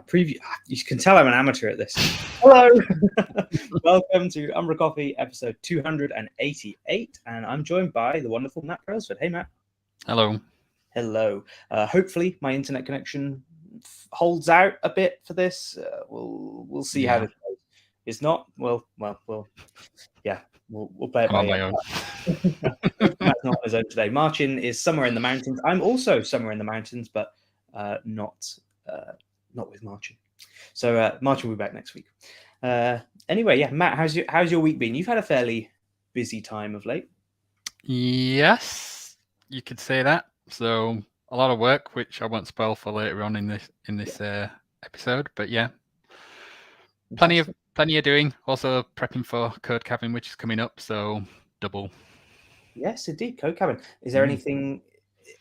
preview. You can tell I'm an amateur at this. Hello, welcome to umbraCoffee episode 288, and I'm joined by the wonderful Matt Brailsford. Hey, Matt. Hello. Hello. Hopefully, my internet connection holds out a bit for this. We'll see how this goes. It's not well. Yeah, we'll play it by ear. Matt's not on his own today. Marcin is somewhere in the mountains. I'm also somewhere in the mountains, but not with Marcin. So Marcin will be back next week. Anyway, yeah, Matt, how's your week been? You've had a fairly busy time of late. Yes, you could say that. So a lot of work, which I won't spoil for later on in this episode. But yeah, plenty of doing. Also prepping for Code Cabin, which is coming up. So double. Yes, indeed, Code Cabin. Is there anything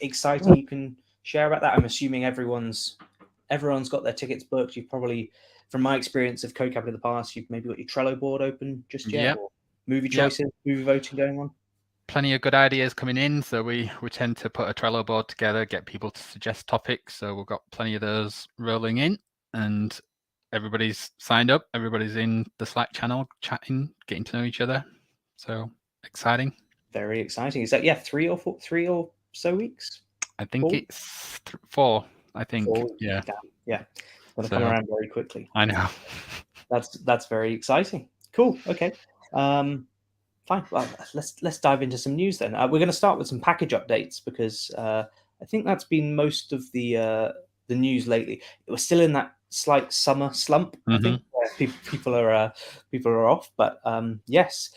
exciting you can share about that? I'm assuming everyone's got their tickets booked. You've probably, from my experience of Code Cabin in the past, you've maybe got your Trello board open just yet, Yep. or movie choices, movie voting going on. Plenty of good ideas coming in, so we tend to put a Trello board together, get people to suggest topics. So we've got plenty of those rolling in, and everybody's signed up. Everybody's in the Slack channel, chatting, getting to know each other. So exciting. Very exciting. Is that three or so weeks? I think it's 4. I think 4 weeks. Yeah. It's going to come around very quickly. I know. That's very exciting. Cool. Okay. Fine. Well, let's dive into some news then. We're going to start with some package updates because I think that's been most of the news lately. It was still in that slight summer slump. I think where people are off. But yes,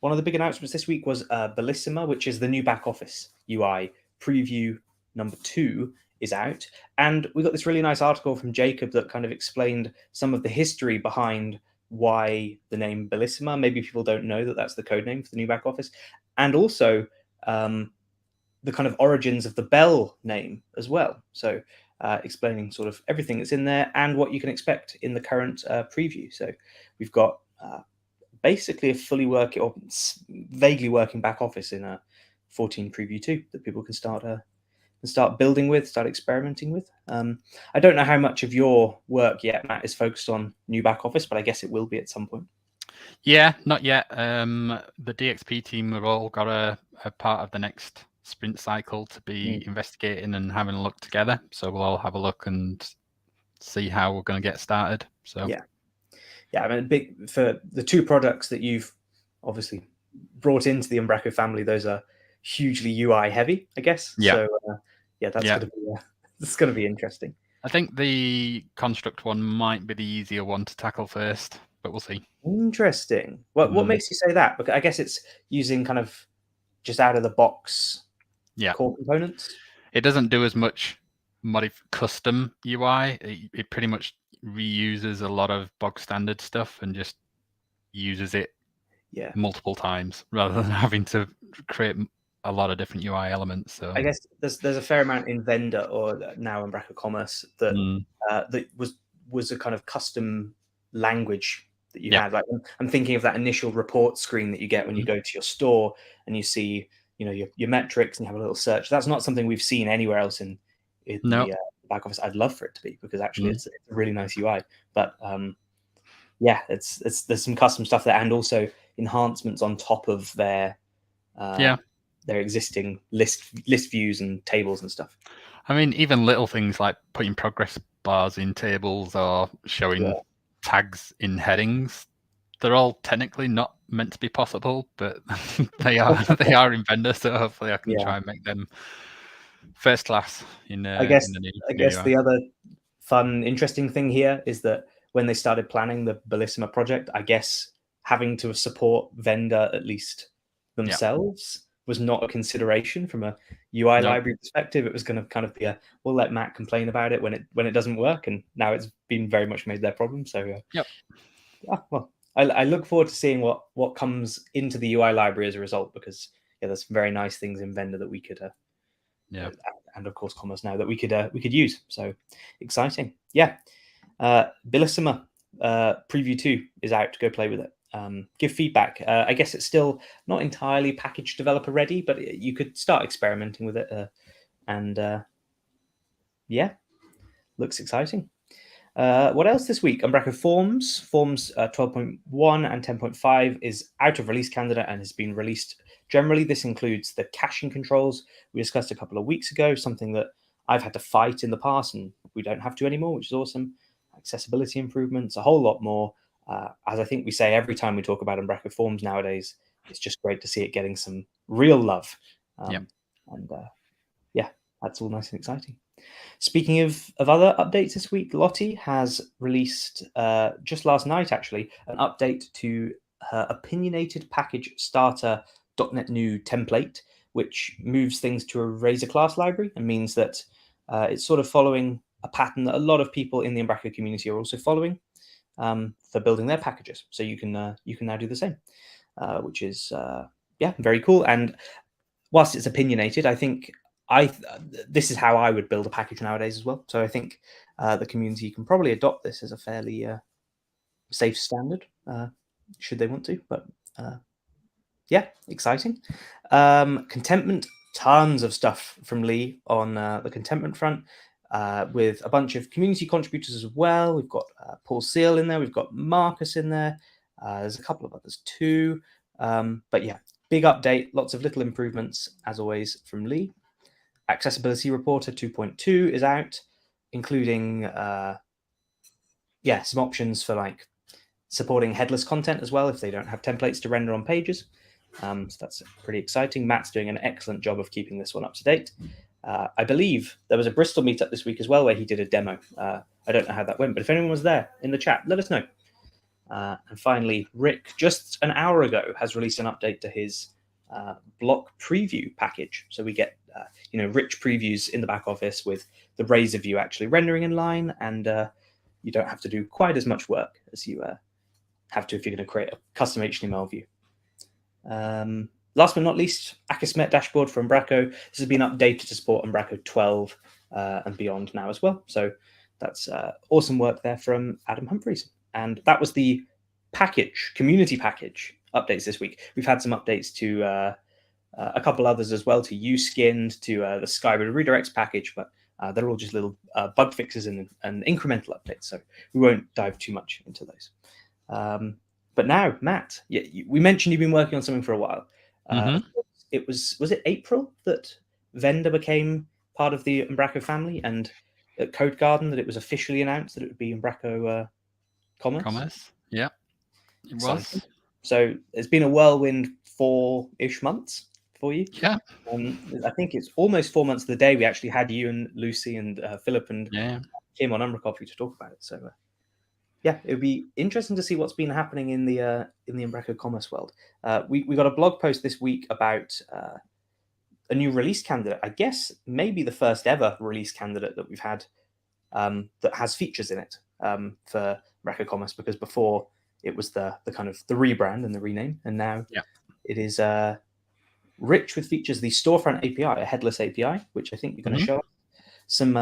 one of the big announcements this week was Bellissima, which is the new back office UI preview number 2 is out, and we got this really nice article from Jacob that kind of explained some of the history behind why the name Bellissima. Maybe people don't know that that's the code name for the new back office, and also the kind of origins of the Bell name as well. So explaining sort of everything that's in there and what you can expect in the current preview. So we've got basically a fully working or vaguely working back office in a 14 preview 2 that people can start building with, start experimenting with. I don't know how much of your work yet, Matt, is focused on new back office, but I guess it will be at some point. Yeah, not yet. The DXP team have all got a part of the next sprint cycle to be investigating and having a look together. So we'll all have a look and see how we're going to get started. So yeah, I mean, big for the 2 products that you've obviously brought into the Umbraco family. Those are hugely UI heavy, I guess. Yeah. So that's going to be interesting. I think the construct one might be the easier one to tackle first, but we'll see. Interesting. What makes you say that? Because I guess it's using kind of just out of the box core components. It doesn't do as much custom UI. It pretty much reuses a lot of bog standard stuff and just uses it multiple times rather than having to create a lot of different UI elements. So I guess there's a fair amount in Vendor or now Umbraco Commerce that that was a kind of custom language that you had. Like I'm thinking of that initial report screen that you get when you go to your store and you see your metrics and you have a little search. That's not something we've seen anywhere else in the back office. I'd love for it to be, because actually it's a really nice UI. But there's some custom stuff there, and also enhancements on top of their existing list views and tables and stuff. I mean, even little things like putting progress bars in tables or showing tags in headings, they're all technically not meant to be possible, but they are in Vendor, so hopefully I can try and make them first class in I guess in the new the other fun, interesting thing here is that when they started planning the Bellissima project, I guess having to support Vendor at least themselves was not a consideration from a UI library perspective. It was going to kind of be we'll let Matt complain about it when it doesn't work, and now it's been very much made their problem. So well, I look forward to seeing what comes into the UI library as a result, because there's some very nice things in Vendor that we could and of course Commerce now that we could use. So exciting. Bellissima preview 2 is out. Go play with it. Give feedback. I guess it's still not entirely package developer ready, but you could start experimenting with it. looks exciting. What else this week? Umbraco Forms 12.1 and 10.5 is out of release candidate and has been released. Generally, this includes the caching controls we discussed a couple of weeks ago, something that I've had to fight in the past and we don't have to anymore, which is awesome. Accessibility improvements, a whole lot more. As I think we say every time we talk about Umbraco Forms nowadays, it's just great to see it getting some real love. And that's all nice and exciting. Speaking of other updates this week, Lottie has released just last night, actually, an update to her opinionated package starter .NET New template, which moves things to a Razor class library and means that it's sort of following a pattern that a lot of people in the Umbraco community are also following for building their packages. So you can now do the same, which is very cool. And whilst it's opinionated, I think this is how I would build a package nowadays as well. So I think the community can probably adopt this as a fairly safe standard, should they want to. But exciting. Contentment, tons of stuff from Lee on the contentment front, with a bunch of community contributors as well. We've got Paul Seal in there. We've got Marcus in there. There's a couple of others too. But yeah, big update, lots of little improvements as always from Lee. Accessibility Reporter 2.2 is out, including some options for like supporting headless content as well if they don't have templates to render on pages. So that's pretty exciting. Matt's doing an excellent job of keeping this one up to date. I believe there was a Bristol meetup this week as well where he did a demo. I don't know how that went, but if anyone was there in the chat, let us know. And finally, Rick, just an hour ago, has released an update to his block preview package. So we get rich previews in the back office with the Razor view actually rendering in line, and you don't have to do quite as much work as you have to if you're going to create a custom HTML view. Last but not least, Akismet dashboard for Umbraco. This has been updated to support Umbraco 12 and beyond now as well. So that's awesome work there from Adam Humphreys. And that was the community package updates this week. We've had some updates to a couple others as well, to uSkinned, to the Skyward Redirects package, but they're all just little bug fixes and incremental updates. So we won't dive too much into those. But now, Matt, we mentioned you've been working on something for a while. Was it April that Vendor became part of the Umbraco family, and at Code Garden that it was officially announced that it would be Umbraco Commerce? Yeah, it was. So it's been a whirlwind 4-ish months for you. Yeah. I think it's almost 4 months to the day we actually had you and Lucy and Philip and Kim on umbraCoffee to talk about it. So it would be interesting to see what's been happening in the Umbraco Commerce world. We got a blog post this week about a new release candidate. I guess maybe the first ever release candidate that we've had that has features in it for Umbraco Commerce, because before it was the kind of the rebrand and the rename, and now it is rich with features. The Storefront API, a headless API, which I think you're going to show us. Some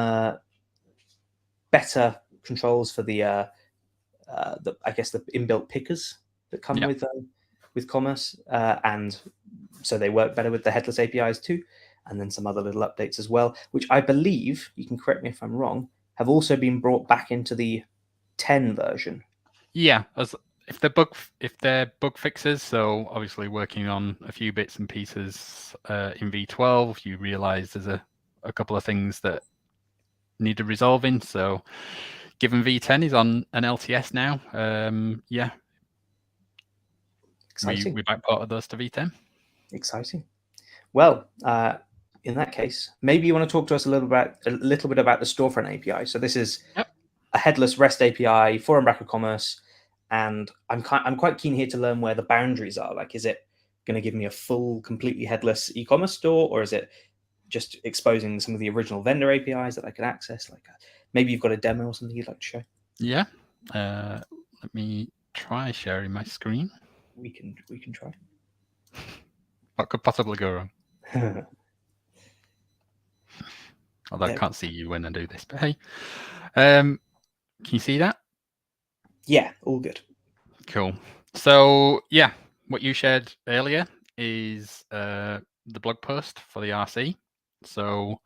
better controls for the inbuilt pickers that come with Commerce, and so they work better with the headless APIs too. And then some other little updates as well, which I believe, you can correct me if I'm wrong, have also been brought back into the 10 version. Yeah, if they're bug fixes, so obviously working on a few bits and pieces in V12, you realize there's a couple of things that need resolving. So given V10 is on an LTS now, Exciting. We backported those to V10. Exciting. Well, in that case, maybe you want to talk to us a little bit about the Storefront API. So this is a headless REST API for Umbraco Commerce, and I'm quite keen here to learn where the boundaries are. Like, is it going to give me a full, completely headless e-commerce store, or is it just exposing some of the original vendor APIs that I can access? Like, maybe you've got a demo or something you'd like to show. Yeah. Let me try sharing my screen. We can try. What could possibly go wrong? Although I can't see you when I do this, but hey. Can you see that? Yeah, all good. Cool. So yeah, what you shared earlier is the blog post for the RC. So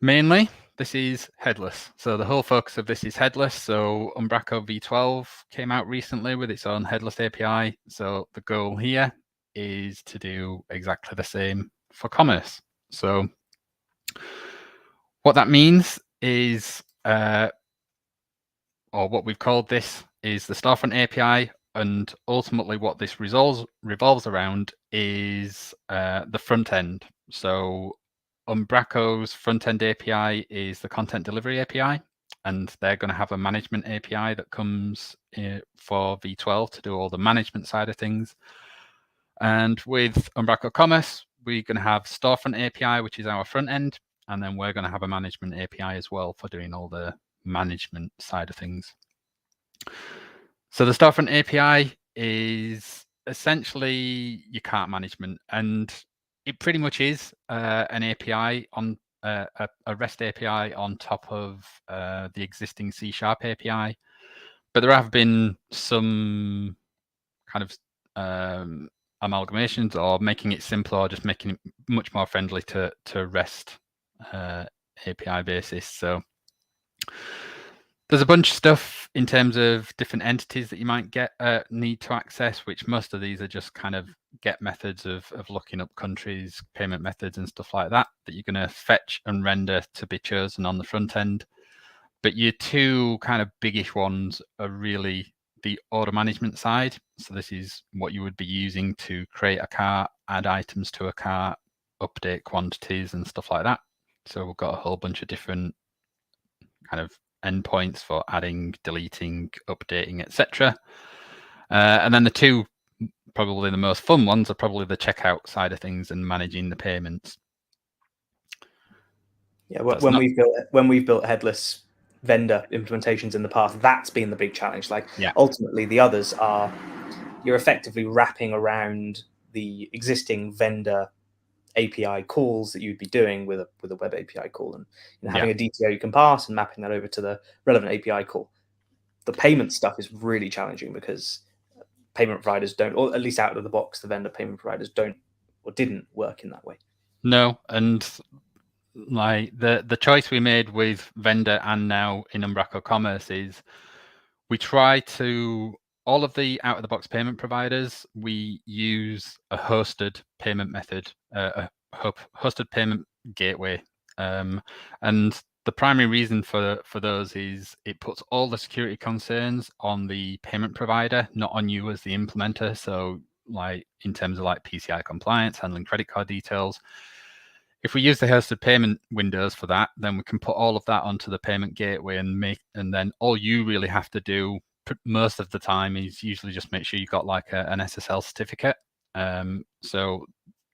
mainly this is Headless. So the whole focus of this is Headless. So Umbraco V12 came out recently with its own Headless API. So the goal here is to do exactly the same for commerce. So what that means is, or what we've called this is the Storefront API, and ultimately what this revolves around is the front end. So Umbraco's front-end API is the content delivery API, and they're going to have a management API that comes for V12 to do all the management side of things. And with Umbraco Commerce, we're going to have Storefront API, which is our front end, and then we're going to have a management API as well for doing all the management side of things. So the Storefront API is essentially your cart management, and it pretty much is an API on a REST API on top of the existing C# API. But there have been some kind of amalgamations, or making it simpler, or just making it much more friendly to REST API basis. So there's a bunch of stuff in terms of different entities that you might need to access, which most of these are just kind of get methods of looking up countries, payment methods and stuff like that you're going to fetch and render to be chosen on the front end. But your two kind of biggish ones are really the order management side. So this is what you would be using to create a cart, add items to a cart, update quantities and stuff like that. So we've got a whole bunch of different kind of endpoints for adding, deleting, updating, etc. And then the two, probably the most fun ones, are probably the checkout side of things and managing the payments. Yeah, when we've built headless vendor implementations in the past, that's been the big challenge. Like, ultimately, the others are, you're effectively wrapping around the existing vendor API calls that you'd be doing with a web API call, and having a DTO you can pass and mapping that over to the relevant API call. The payment stuff is really challenging because payment providers don't, or at least out of the box, the vendor payment providers don't or didn't work in that way. No, and like the choice we made with vendor and now in Umbraco Commerce is we try to, all of the out of the box payment providers, we use a hosted payment method, a hosted payment gateway. And the primary reason for those is it puts all the security concerns on the payment provider, not on you as the implementer. So like in terms of like PCI compliance, handling credit card details, if we use the hosted payment windows for that, then we can put all of that onto the payment gateway and then all you really have to do most of the time is usually just make sure you've got like an SSL certificate. So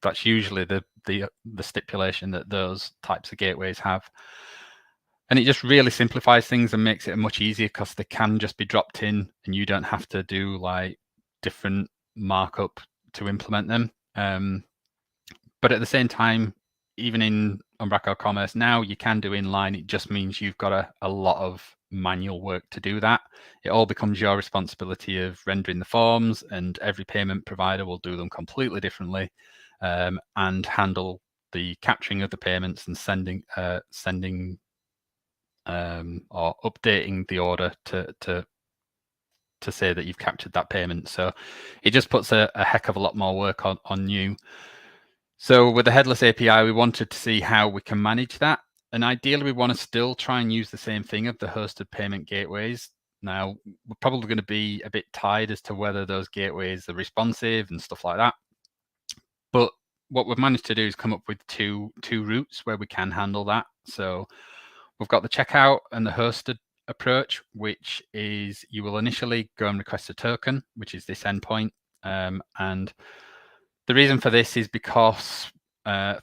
that's usually the stipulation that those types of gateways have. And it just really simplifies things and makes it much easier because they can just be dropped in and you don't have to do like different markup to implement them. But at the same time, even in Umbraco Commerce now, you can do inline. It just means you've got a lot of manual work to do that. It all becomes your responsibility of rendering the forms, and every payment provider will do them completely differently and handle the capturing of the payments and sending or updating the order to say that you've captured that payment. So it just puts a heck of a lot more work on you. So with the Headless API, we wanted to see how we can manage that. And ideally, we want to still try and use the same thing of the hosted payment gateways. Now, we're probably going to be a bit tied as to whether those gateways are responsive and stuff like that. But what we've managed to do is come up with two routes where we can handle that. So we've got the checkout and the hosted approach, which is you will initially go and request a token, which is this endpoint. And the reason for this is because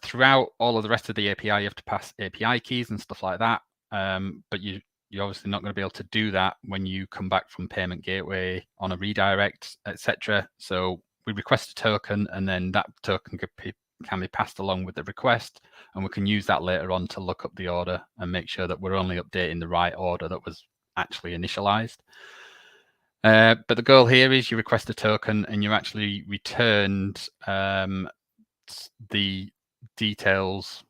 throughout all of the rest of the API, you have to pass API keys and stuff like that. But you're obviously not going to be able to do that when you come back from payment gateway on a redirect, etc. So we request a token, and then that token can be passed along with the request, and we can use that later on to look up the order and make sure that we're only updating the right order that was actually initialized. But the goal here is you request a token and you're actually returned the details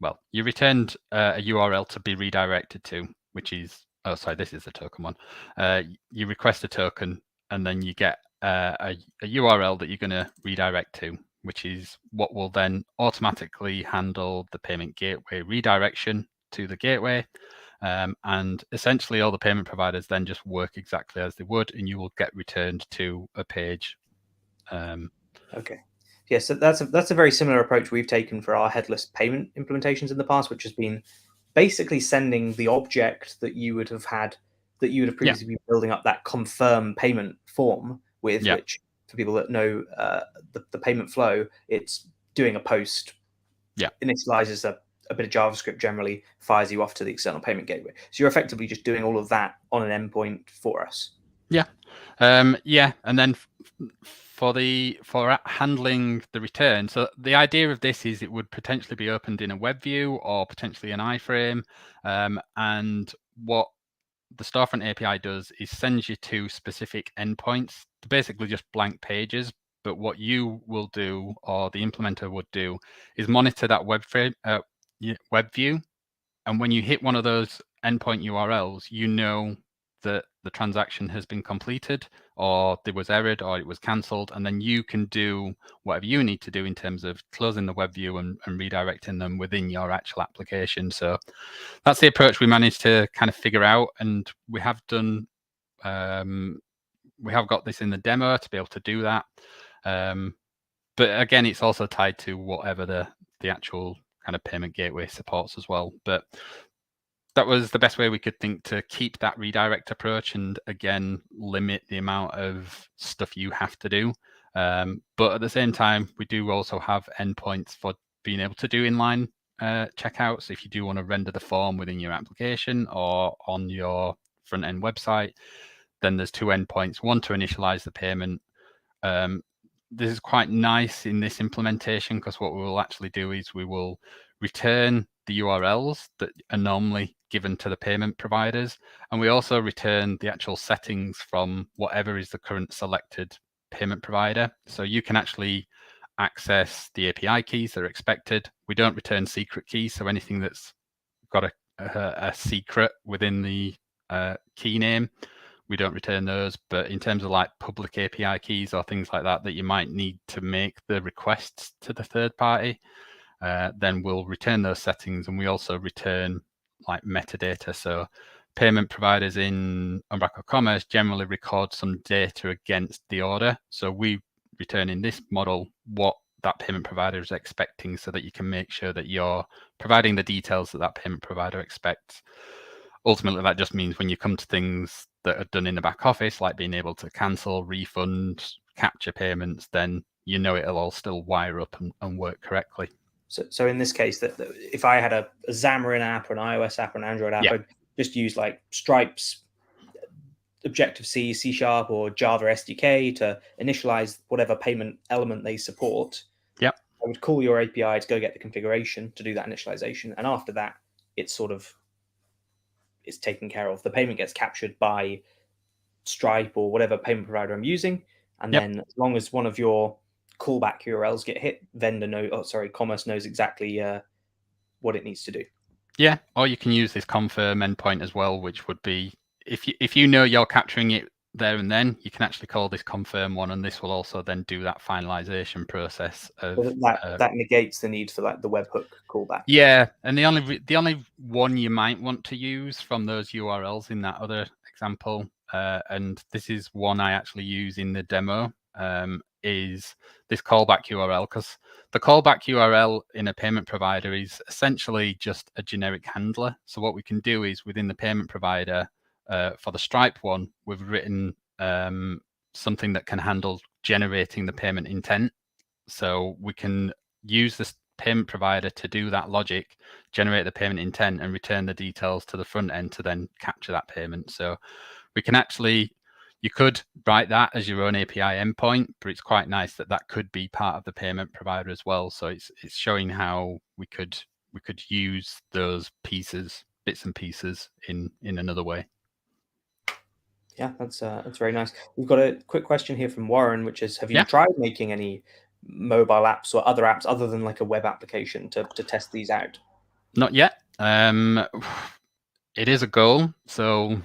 well, you returned a URL to be redirected to, which is, oh, sorry, this is the token one. You request a token, and then you get a URL that you're going to redirect to, which is what will then automatically handle the payment gateway redirection to the gateway. And essentially all the payment providers then just work exactly as they would, and you will get returned to a page. Okay. Yeah, so that's a very similar approach we've taken for our headless payment implementations in the past, which has been basically sending the object that you would have previously been building up that confirm payment form with, which for people that know the payment flow, it's doing a post, initializes a bit of JavaScript, generally fires you off to the external payment gateway. So you're effectively just doing all of that on an endpoint for us. Yeah. And then for handling the return, so the idea of this is it would potentially be opened in a web view or potentially an iframe. And what the Storefront API does is sends you to specific endpoints, basically just blank pages. But what you will do, or the implementer would do, is monitor that web view. And when you hit one of those endpoint URLs, you know that the transaction has been completed, or there was errored, or it was cancelled, and then you can do whatever you need to do in terms of closing the web view and redirecting them within your actual application. So that's the approach we managed to kind of figure out, and we have done. We have got this in the demo to be able to do that. But again, it's also tied to whatever the actual kind of payment gateway supports as well. But that was the best way we could think to keep that redirect approach and, again, limit the amount of stuff you have to do. But at the same time, we do also have endpoints for being able to do inline checkouts. If you do want to render the form within your application or on your front-end website, then there's two endpoints, one to initialize the payment. This is quite nice in this implementation, because what we will actually do is we will return the URLs that are normally given to the payment providers, and we also return the actual settings from whatever is the current selected payment provider. So you can actually access the API keys that are expected. We don't return secret keys, so anything that's got a secret within the key name, we don't return those. But in terms of like public API keys or things like that you might need to make the requests to the third party, then we'll return those settings, and we also return like metadata. So payment providers in Umbraco Commerce generally record some data against the order. So we return in this model what that payment provider is expecting, so that you can make sure that you're providing the details that that payment provider expects. Ultimately, that just means when you come to things that are done in the back office, like being able to cancel, refund, capture payments, then you know it'll all still wire up and work correctly. So in this case, that if I had a Xamarin app or an iOS app or an Android app, I'd just use like Stripe's Objective-C, C# or Java SDK to initialize whatever payment element they support. Yep. I would call your API to go get the configuration to do that initialization, and after that, it's taken care of. The payment gets captured by Stripe or whatever payment provider I'm using, and then as long as one of your callback URLs get hit, Commerce knows exactly what it needs to do. Yeah, or you can use this confirm endpoint as well, which would be, if you know you're capturing it there and then, you can actually call this confirm one, and this will also then do that finalization process of that negates the need for like the webhook callback. Yeah, and the only one you might want to use from those URLs in that other example, and this is one I actually use in the demo, is this callback URL, because the callback URL in a payment provider is essentially just a generic handler. So what we can do is within the payment provider, for the Stripe one, we've written something that can handle generating the payment intent. So we can use this payment provider to do that logic, generate the payment intent, and return the details to the front end to then capture that payment. So we can actually, you could write that as your own API endpoint, but it's quite nice that that could be part of the payment provider as well. So it's showing how we could use those bits and pieces in another way. Yeah, that's very nice. We've got a quick question here from Warren, which is, have you tried making any mobile apps or other apps other than like a web application to test these out? Not yet. It is a goal, so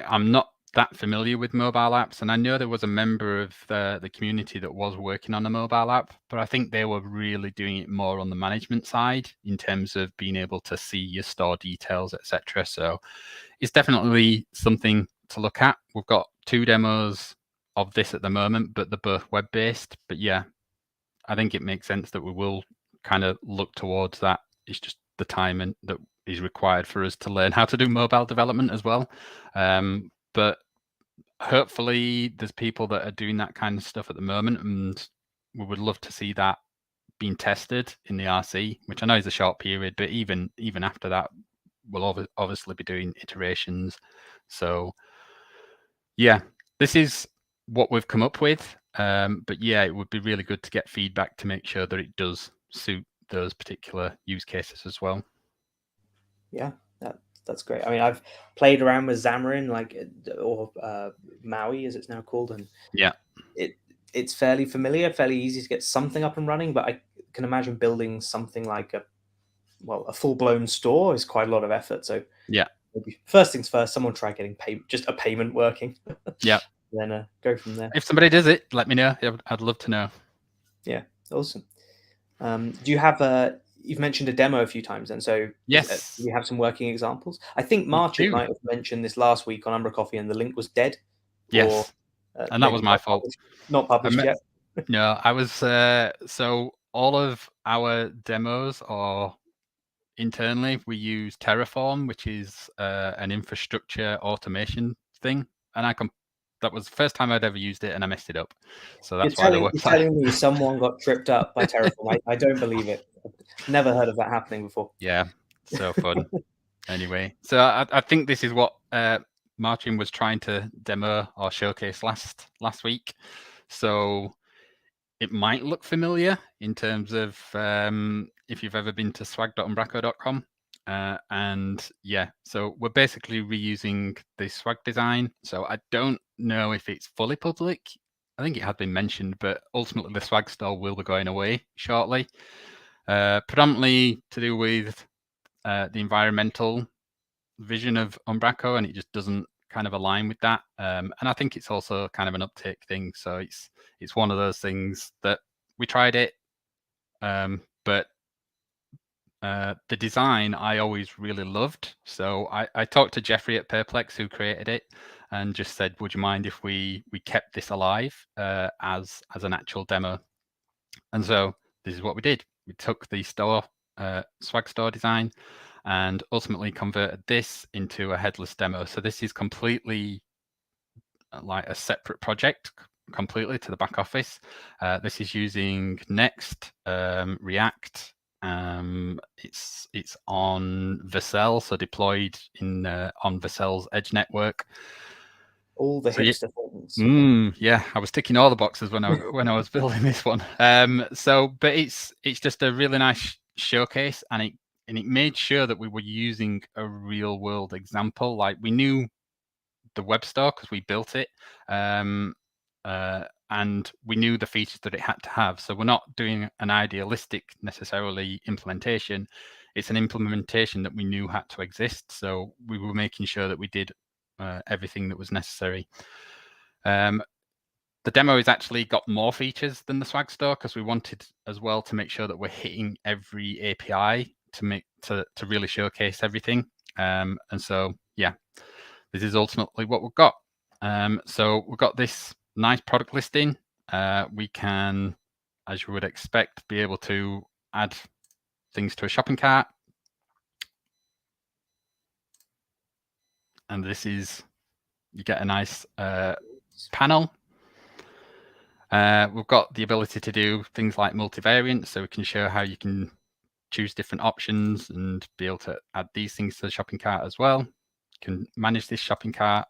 I'm not that familiar with mobile apps, and I know there was a member of the community that was working on a mobile app, but I think they were really doing it more on the management side in terms of being able to see your store details, etc. So it's definitely something to look at. We've got 2 demos of this at the moment, but they're both web-based. But yeah, I think it makes sense that we will kind of look towards that. It's just the time and that is required for us to learn how to do mobile development as well. But hopefully there's people that are doing that kind of stuff at the moment, and we would love to see that being tested in the RC, which I know is a short period, but even after that, we'll obviously be doing iterations. So yeah, this is what we've come up with. But yeah, it would be really good to get feedback to make sure that it does suit those particular use cases as well. Yeah, that's great. I mean, I've played around with Xamarin, or Maui as it's now called, and yeah, it's fairly familiar, fairly easy to get something up and running. But I can imagine building something like a full-blown store is quite a lot of effort. So yeah, maybe first things first, someone try getting just a payment working. yeah. Then go from there. If somebody does it, let me know. I'd love to know. Yeah, awesome. Do you have you've mentioned a demo a few times, and so Yes, do we have some working examples? I think Marcin might have mentioned this last week on UmbraCoffee, and the link was dead. Yes, and that was my fault. Not published yet. No, I was so all of our demos are internally. We use Terraform, which is an infrastructure automation thing, and that was the first time I'd ever used it, and I messed it up. So that's why you're telling me someone got tripped up by Terraform. I don't believe it. Never heard of that happening before. Yeah, so fun. Anyway, so I think this is what Marcin was trying to demo or showcase last week. So it might look familiar in terms of if you've ever been to swag.umbraco.com. And yeah, so we're basically reusing the swag design. So I don't know if it's fully public. I think it had been mentioned, but ultimately the swag store will be going away shortly. Predominantly to do with the environmental vision of Umbraco, and it just doesn't kind of align with that. And I think it's also kind of an uptake thing. So it's one of those things that we tried it, but the design I always really loved. So I talked to Jeffrey at Perplex, who created it, and just said, would you mind if we kept this alive as an actual demo? And so this is what we did. We took the store swag store design and ultimately converted this into a headless demo. So this is completely like a separate project completely to the back office. This is using Next, React. It's on Vercel, so deployed on Vercel's Edge network. All the hipster things. Yeah, I was ticking all the boxes when I was building this one. But it's just a really nice showcase, and it made sure that we were using a real world example. Like we knew the web store because we built it, and we knew the features that it had to have. So we're not doing an idealistic necessarily implementation. It's an implementation that we knew had to exist. So we were making sure that we did everything that was necessary. The demo has actually got more features than the swag store because we wanted as well to make sure that we're hitting every API to really showcase everything. And so yeah, this is ultimately what we've got. So we've got this nice product listing. We can, as you would expect, be able to add things to a shopping cart. And this is, you get a nice panel. We've got the ability to do things like multivariant, so we can show how you can choose different options and be able to add these things to the shopping cart as well. You can manage this shopping cart.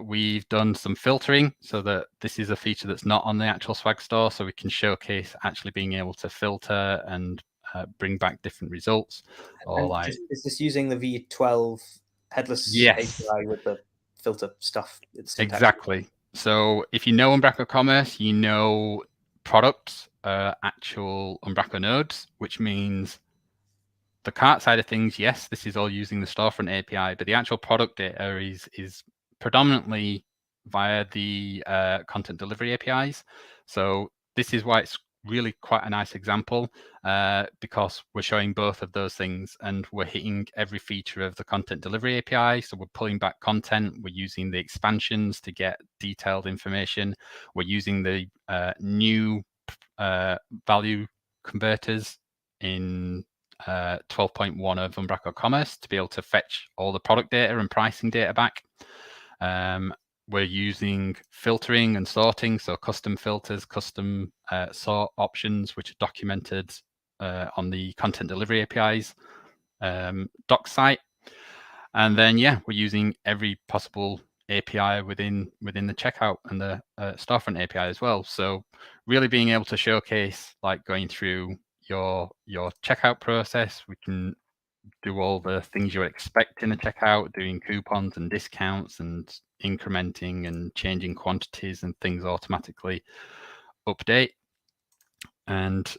We've done some filtering so that this is a feature that's not on the actual swag store, so we can showcase actually being able to filter and bring back different results. Is this using the V12 headless API with the filter stuff? Exactly. So if you know Umbraco Commerce, you know products, actual Umbraco nodes, which means the cart side of things, yes, this is all using the Storefront API, but the actual product data is predominantly via the content delivery APIs. So this is why it's really quite a nice example, because we're showing both of those things and we're hitting every feature of the content delivery API. So we're pulling back content, we're using the expansions to get detailed information, we're using the new value converters in 12.1 of Umbraco Commerce to be able to fetch all the product data and pricing data back. We're using filtering and sorting, so custom filters, custom sort options, which are documented on the content delivery APIs doc site. And then, yeah, we're using every possible API within the checkout and the Storefront API as well. So really being able to showcase, like, going through your checkout process. We can do all the things you expect in a checkout, doing coupons and discounts and incrementing and changing quantities and things automatically update. And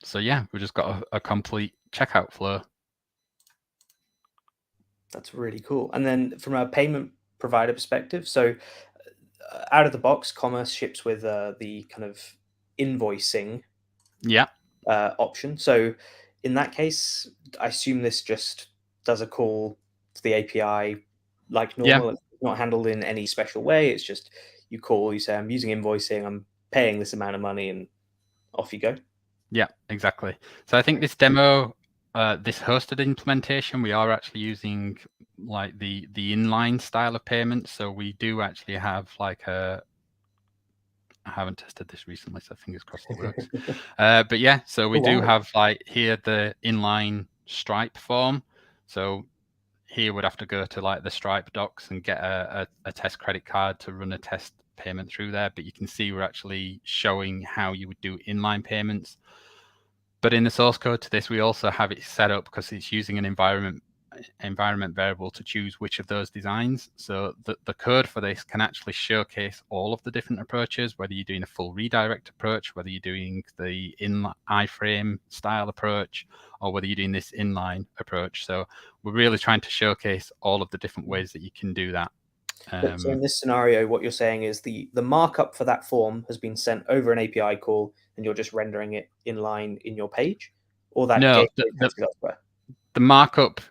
so, yeah, we've just got a complete checkout flow. That's really cool. And then from a payment provider perspective, so out of the box, Commerce ships with the kind of invoicing option. So in that case, I assume this just does a call to the API like normal. Yeah. It's not handled in any special way. It's just you call, you say, I'm using invoicing, I'm paying this amount of money, and off you go. Yeah, exactly. So I think this demo, this hosted implementation, we are actually using like the inline style of payment. So we do actually have like I haven't tested this recently, so fingers crossed it works. But yeah, so we do have like here the inline Stripe form. So here would have to go to like the Stripe docs and get a test credit card to run a test payment through there. But you can see we're actually showing how you would do inline payments. But in the source code to this, we also have it set up because it's using an environment variable to choose which of those designs. So the code for this can actually showcase all of the different approaches, whether you're doing a full redirect approach, whether you're doing the iframe style approach, or whether you're doing this inline approach. So we're really trying to showcase all of the different ways that you can do that. So in this scenario, what you're saying is the markup for that form has been sent over an API call, and you're just rendering it inline in your page, or that no, the markup.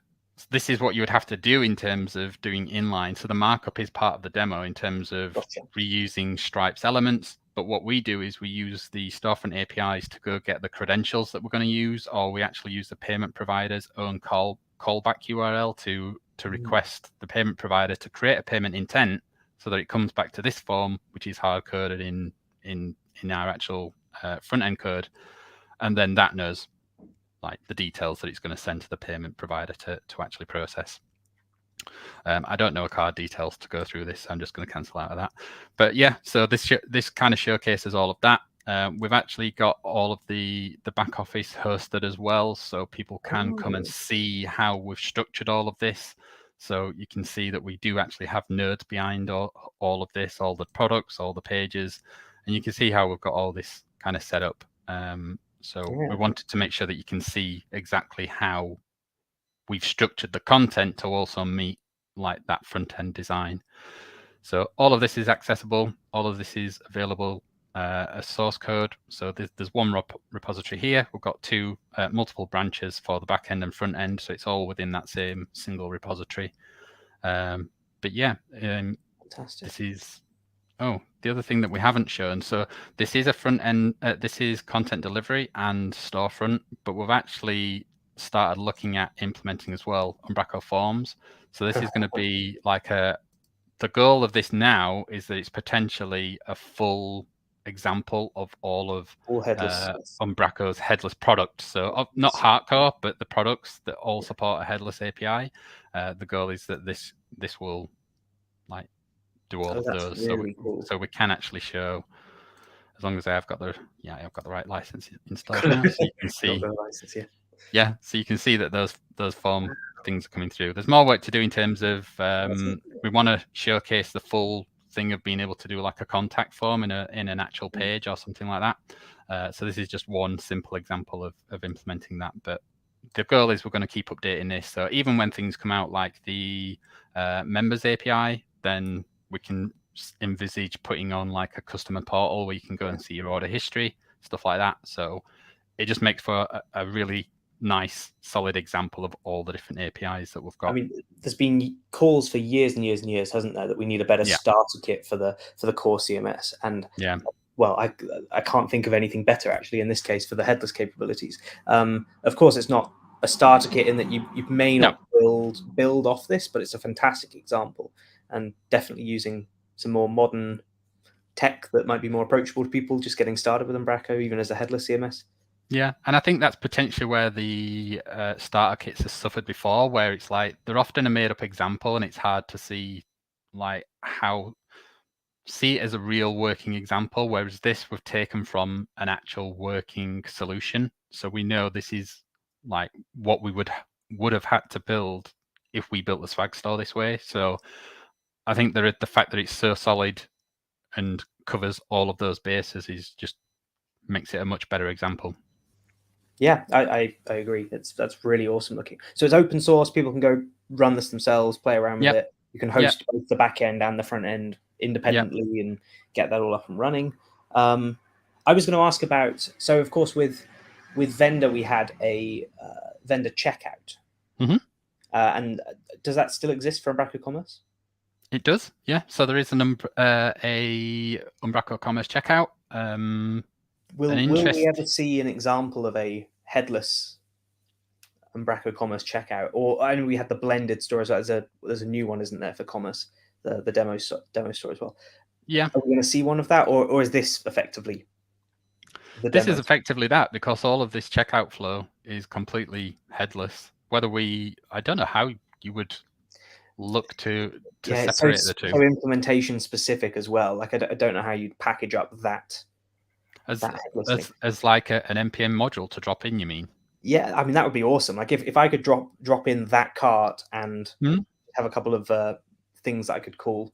This is what you would have to do in terms of doing inline. So the markup is part of the demo in terms of reusing Stripe's elements. But what we do is we use the Storefront APIs to go get the credentials that we're going to use, or we actually use the payment provider's own callback URL to request the payment provider to create a payment intent so that it comes back to this form, which is hard coded in our actual front end code, and then that knows like the details that it's going to send to the payment provider to actually process. I don't know card details to go through this, so I'm just going to cancel out of that. But yeah, so this kind of showcases all of that. We've actually got all of the back office hosted as well, so people can come and see how we've structured all of this. So you can see that we do actually have nodes behind all of this, all the products, all the pages, and you can see how we've got all this kind of set up. We wanted to make sure that you can see exactly how we've structured the content to also meet like that front end design. So all of this is accessible. All of this is available as source code. So there's one repository here. We've got two multiple branches for the back end and front end. So it's all within that same single repository. But yeah, fantastic. This is, the other thing that we haven't shown. So this is a front end, this is content delivery and Storefront, but we've actually started looking at implementing as well Umbraco Forms. So this is going to be like the goal of this now is that it's potentially a full example of all headless Umbraco's headless products. So not hardcore, but the products that all support a headless API. The goal is that this will like do all of those. Really cool. So we can actually show, as long as I've got the right license installed now, so you can see. Yeah, so you can see that those form things are coming through. There's more work to do in terms of we want to showcase the full thing of being able to do like a contact form in an actual page or something like that. So this is just one simple example of implementing that, but the goal is we're going to keep updating this. So even when things come out like the members API, then we can envisage putting on like a customer portal where you can go and see your order history, stuff like that. So it just makes for a really nice, solid example of all the different APIs that we've got. I mean, there's been calls for years and years and years, hasn't there, that we need a better starter kit for the core CMS. And well, I can't think of anything better actually in this case for the headless capabilities. Of course, it's not a starter kit in that you may not build off this, but it's a fantastic example, and definitely using some more modern tech that might be more approachable to people just getting started with Umbraco, even as a headless CMS. Yeah, and I think that's potentially where the starter kits have suffered before, where it's like they're often a made-up example, and it's hard to see like see it as a real working example. Whereas this we've taken from an actual working solution, so we know this is like what we would have had to build if we built the swag store this way. So I think the fact that it's so solid and covers all of those bases is just makes it a much better example. Yeah, I agree. That's really awesome looking. So it's open source. People can go run this themselves, play around with it. You can host both the back end and the front end independently and get that all up and running. I was going to ask about, so of course with vendor we had a vendor checkout. And does that still exist for Umbraco Commerce? It does, yeah. So there is a Umbraco Commerce checkout. Will we ever see an example of a headless Umbraco Commerce checkout? Or I know we had the blended store as well. There's a new one, isn't there, for commerce, the demo store as well. Yeah. Are we going to see one of that, or is this effectively the This is effectively that, because all of this checkout flow is completely headless. I don't know how you would look to separate the two. So implementation specific as well. Like I don't know how you'd package up that. As like an NPM module to drop in, you mean? Yeah, I mean that would be awesome. Like if I could drop in that cart and have a couple of things that I could call.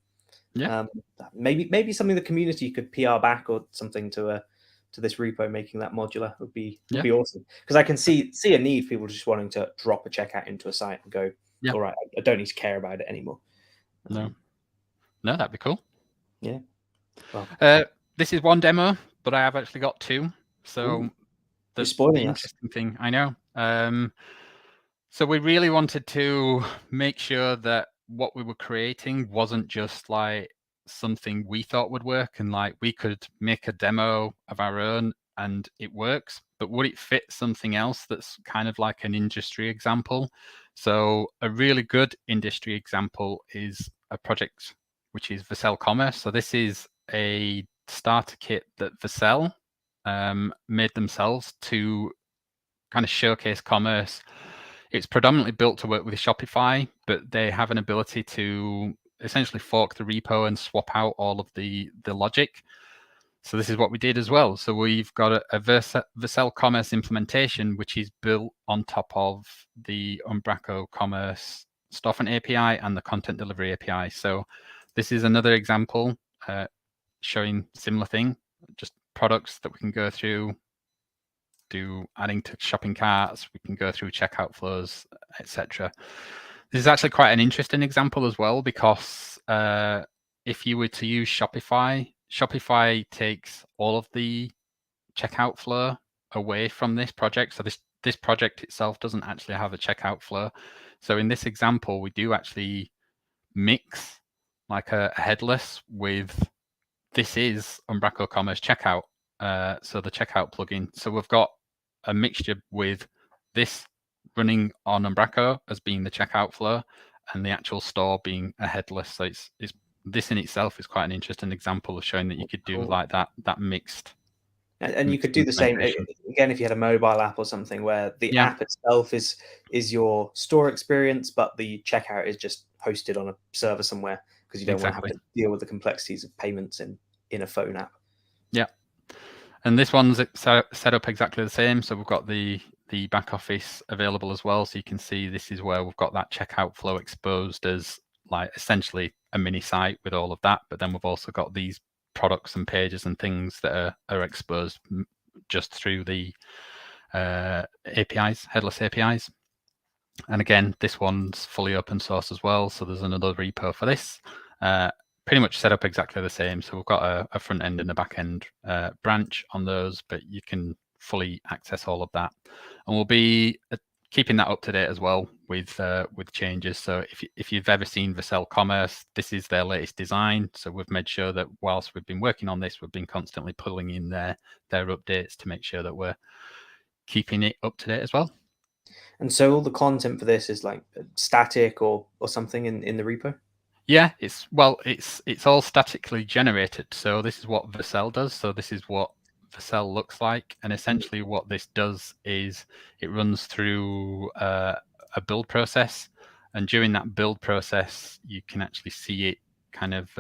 Yeah. Maybe something the community could PR back or something to this repo, making that modular would be awesome. Because I can see a need, people just wanting to drop a checkout into a site and go, all right, I don't need to care about it anymore. No, that'd be cool. Yeah. Well, this is one demo, but I have actually got two. So you're spoiling the interesting thing, I know. So we really wanted to make sure that what we were creating wasn't just like something we thought would work, and like we could make a demo of our own and it works, but would it fit something else that's kind of like an industry example? So a really good industry example is a project which is Vercel Commerce. So this is a starter kit that Vercel made themselves to kind of showcase commerce. It's predominantly built to work with Shopify, but they have an ability to essentially fork the repo and swap out all of the logic. So this is what we did as well. So we've got a Vercel Commerce implementation, which is built on top of the Umbraco Commerce Storefront API and the Content Delivery API. So this is another example showing similar thing, just products that we can go through, do adding to shopping carts, we can go through checkout flows, etc. This is actually quite an interesting example as well, because if you were to use Shopify takes all of the checkout flow away from this project. So this project itself doesn't actually have a checkout flow. So in this example, we do actually mix like a headless with, this is Umbraco Commerce checkout. So the checkout plugin. So we've got a mixture with this running on Umbraco as being the checkout flow, and the actual store being a headless. So it's this in itself is quite an interesting example of showing that you could do like that mixed. And you could do the same again if you had a mobile app or something where the app itself is your store experience, but the checkout is just hosted on a server somewhere, because you don't want to have to deal with the complexities of payments in a phone app. Yeah. And this one's set up exactly the same. So we've got the back office available as well. So you can see this is where we've got that checkout flow exposed as like essentially a mini site with all of that. But then we've also got these products and pages and things that are exposed just through the APIs, headless APIs. And again, this one's fully open source as well. So there's another repo for this. Pretty much set up exactly the same. So we've got a front end and a back end branch on those, but you can fully access all of that. And we'll be keeping that up to date as well with changes. So if you've ever seen Vercel Commerce, this is their latest design. So we've made sure that whilst we've been working on this, we've been constantly pulling in their updates to make sure that we're keeping it up to date as well. And so all the content for this is like static or something in the repo? Yeah, it's all statically generated. So this is what Vercel does. So this is what Vercel looks like. And essentially what this does is it runs through a build process. And during that build process, you can actually see it kind of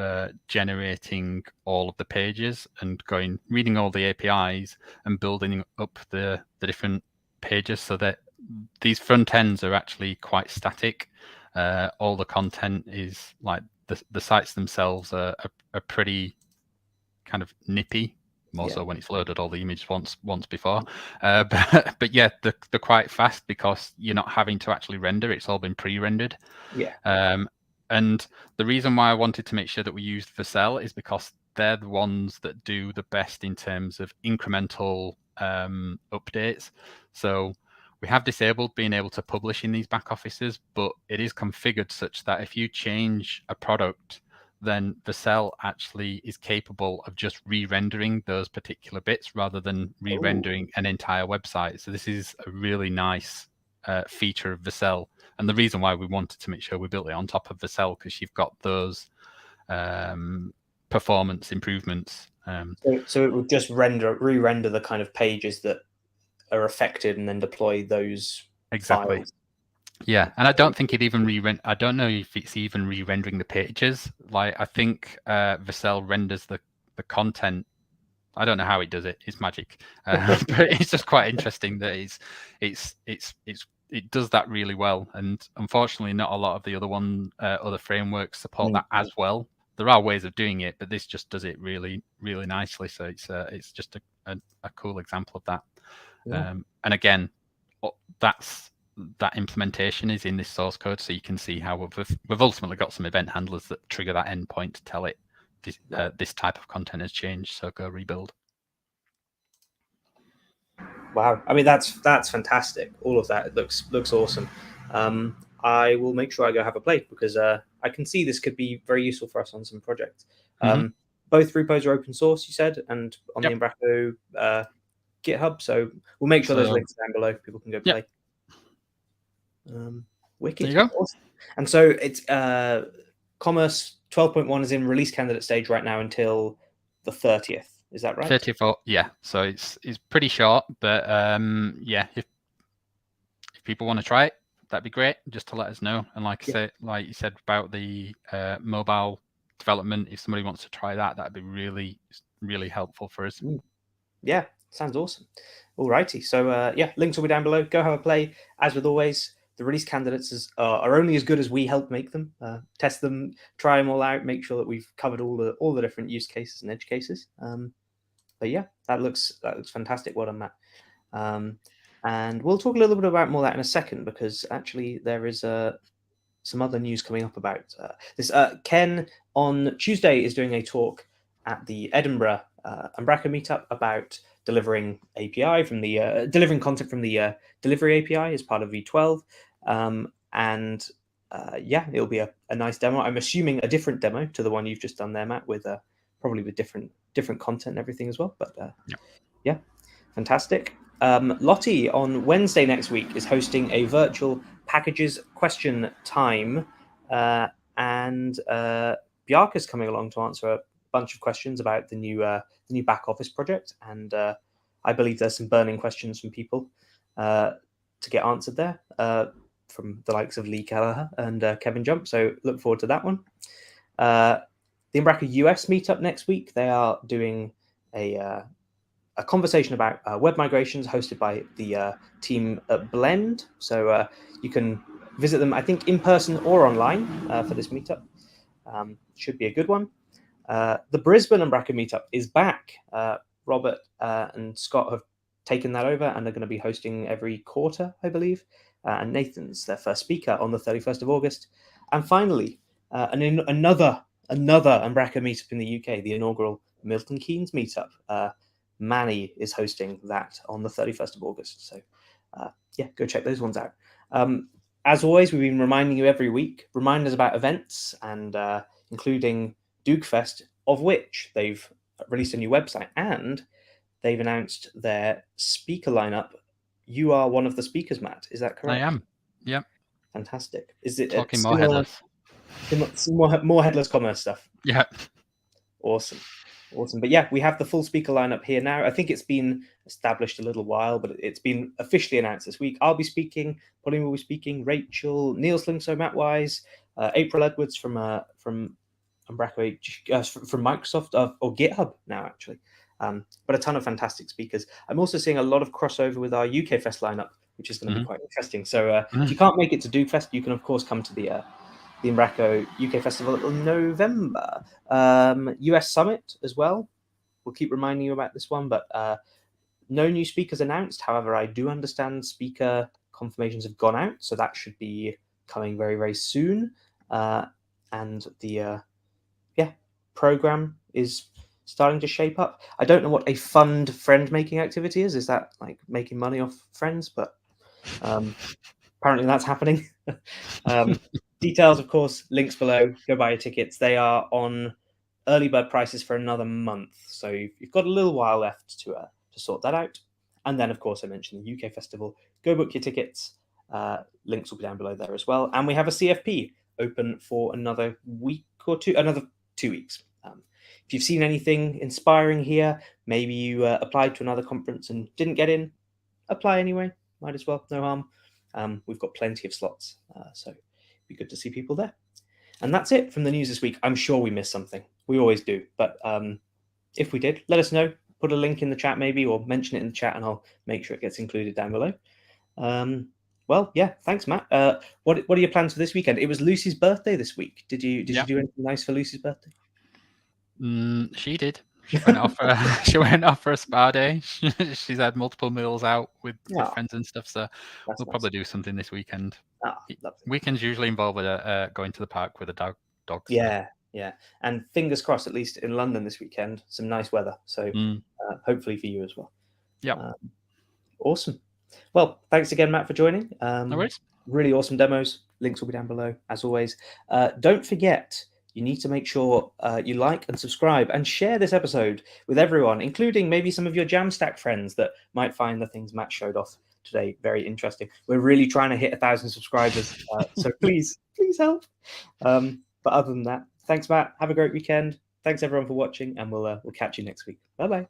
generating all of the pages and reading all the APIs and building up the different pages so that these front ends are actually quite static. All the content is like the sites themselves are pretty kind of nippy, more so when it's loaded all the images once before. But yeah, they're quite fast because you're not having to actually render. It's all been pre-rendered. Yeah. And the reason why I wanted to make sure that we used Vercel is because they're the ones that do the best in terms of incremental updates. So we have disabled being able to publish in these back offices, but it is configured such that if you change a product, then Vercel actually is capable of just re-rendering those particular bits rather than re-rendering an entire website. So this is a really nice feature of Vercel. And the reason why we wanted to make sure we built it on top of Vercel, because you've got those performance improvements. So it would just re-render the kind of pages that are affected and then deploy those files. Yeah, and I don't think it even I don't know if it's even re-rendering the pages. Like I think Vercel renders the content. I don't know how it does it. It's magic, but it's just quite interesting that it does that really well. And unfortunately, not a lot of the other frameworks support that as well. There are ways of doing it, but this just does it really, really nicely. So it's just a cool example of that. Yeah. And again, that implementation is in this source code, so you can see how we've ultimately got some event handlers that trigger that endpoint to tell it this type of content has changed, so go rebuild. Wow, I mean that's fantastic. All of that, it looks awesome. I will make sure I go have a play because I can see this could be very useful for us on some projects. Both repos are open source, you said, and on the Umbraco GitHub. So we'll make sure those links down below. People can go play. Wicked. There you go. Awesome. And so it's Commerce 12.1 is in release candidate stage right now until the 30th. Is that right? 34. Yeah. So it's pretty short, but yeah, if people want to try it, that'd be great. Just to let us know. And like you said about the mobile development, if somebody wants to try that, that'd be really, really helpful for us. Yeah, sounds awesome. Alrighty. So yeah, links will be down below. Go have a play. As with always, the release candidates are only as good as we help make them. Test them, try them all out, make sure that we've covered all the different use cases and edge cases. But yeah, that looks fantastic. Well done, Matt. And we'll talk a little bit about more of that in a second, because actually there is some other news coming up about this. Ken on Tuesday is doing a talk at the Edinburgh Umbraco meetup about delivering API from the delivering content from the delivery API as part of V12, and yeah, it'll be a nice demo. I'm assuming a different demo to the one you've just done there, Matt, with probably with different content and everything as well. But yeah, fantastic. Lottie on Wednesday next week is hosting a virtual packages question time, and Bjarke's coming along to answer a bunch of questions about the new back office project, and I believe there's some burning questions from people to get answered there from the likes of Lee Kelleher and Kevin Jump. So look forward to that one. The Umbraco US meetup next week, they are doing a conversation about web migrations hosted by the team at Blend. So you can visit them, I think, in person or online for this meetup. Should be a good one. The Brisbane Umbraco meetup is back. Robert and Scott have taken that over and are going to be hosting every quarter, I believe. And Nathan's their first speaker on the 31st of August. And finally, another Umbraco meetup in the UK, the inaugural Milton Keynes meetup. Manny is hosting that on the 31st of August. So yeah, go check those ones out. As always, we've been reminding you every week, reminders about events, and including DukeFest, of which they've released a new website and they've announced their speaker lineup. You are one of the speakers, Matt. Is that correct? I am. Yep. Fantastic. Is it talking more headless? More headless commerce stuff. Yeah. Awesome. But yeah, we have the full speaker lineup here now. I think it's been established a little while, but it's been officially announced this week. I'll be speaking. Pauline will be speaking. Rachel, Neil Slingso, Matt Wise, April Edwards from Umbraco, from Microsoft or GitHub now actually. But a ton of fantastic speakers. I'm also seeing a lot of crossover with our UK Fest lineup, which is going to be quite interesting. So if you can't make it to DukeFest, you can of course come to the Umbraco UK Festival in November. US Summit as well. We'll keep reminding you about this one, but no new speakers announced. However, I do understand speaker confirmations have gone out, so that should be coming very, very soon. And the program is starting to shape up. I don't know what a fund friend-making activity is. Is that like making money off friends? But apparently that's happening. Details, of course, links below. Go buy your tickets. They are on early bird prices for another month, so you've got a little while left to sort that out. And then, of course, I mentioned the UK Festival. Go book your tickets. Links will be down below there as well. And we have a CFP open for another week or two, another 2 weeks. If you've seen anything inspiring here, maybe you applied to another conference and didn't get in, apply anyway. Might as well, no harm. We've got plenty of slots, so it'd be good to see people there. And that's it from the news this week. I'm sure we missed something. We always do. But if we did, let us know. Put a link in the chat maybe, or mention it in the chat, and I'll make sure it gets included down below. Well, yeah, thanks, Matt. What are your plans for this weekend? It was Lucy's birthday this week. Did you do anything nice for Lucy's birthday? She did. She went off. She went off for a spa day. She's had multiple meals out with friends and stuff. So we'll probably do something this weekend. Weekends usually involve going to the park with a dog. Yeah. And fingers crossed, at least in London this weekend, some nice weather. So hopefully for you as well. Yeah. Awesome. Well, thanks again, Matt, for joining. No worries. Really awesome demos. Links will be down below, as always. Don't forget, you need to make sure you like and subscribe and share this episode with everyone, including maybe some of your Jamstack friends that might find the things Matt showed off today very interesting. We're really trying to hit 1,000 subscribers, so please help. But other than that, thanks, Matt. Have a great weekend. Thanks, everyone, for watching, and we'll catch you next week. Bye-bye.